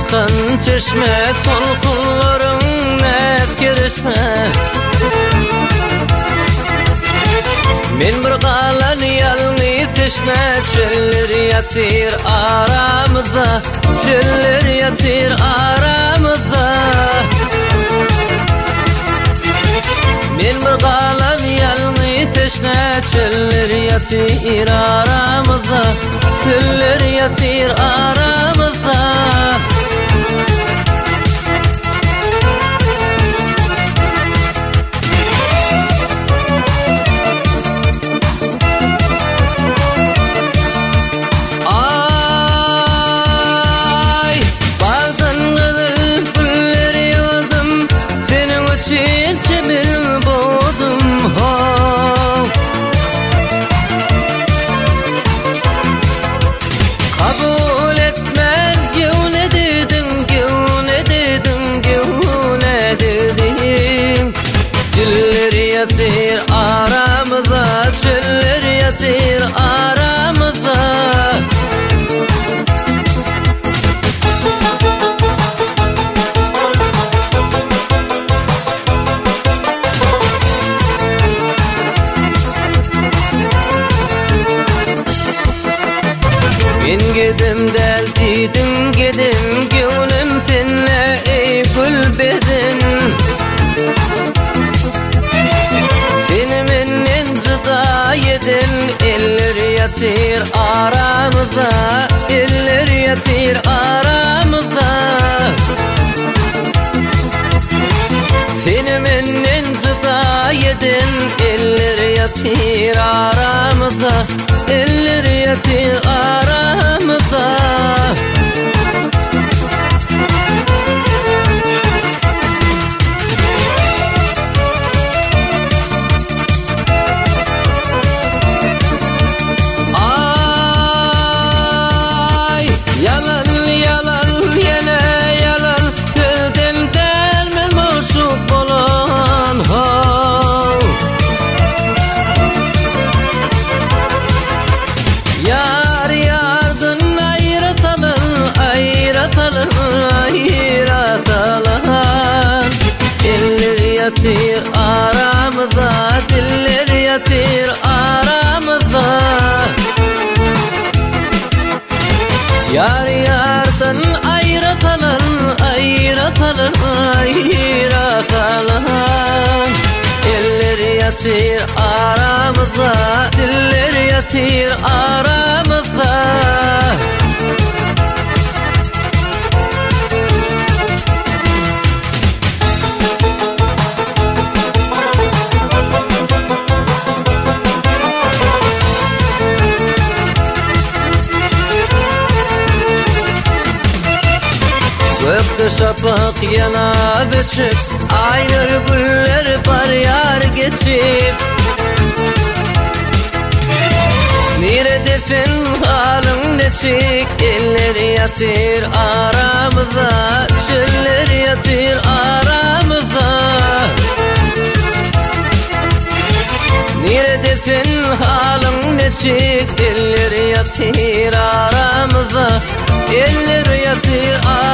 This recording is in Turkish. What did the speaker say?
akan çeşme, solkunların net girişme. Men bir qalan yalnız teşme, çöller yatır aramızda, çöller yatır aramızda. Men bir qalan yalnız teşme, çöller yatır aramızda, çöller yatır aramızda. Yatır aramızda, çöller yatır aramızda. Men gedim del dedim gedim, gönlüm senle ey gül bedin. Eller yatır aramızda, eller yatır aramızda. Seni menden cıda yedin, eller yatır aramızda, eller yatır aramızda. Eller yatır aramızda, diller yatır aramızda. Yar yardan ayratalar, ayratalar, ayratalar. Eller yatır aramızda, diller yatır aramızda. Gökte şafak yana biçip, aynır güller var yar geçip. Neredesin halin neçik, eller yatır aramızda, çöller yatır aramızda. Neredesin halin neçik, eller yatır aramızda, eller yatır aramızda.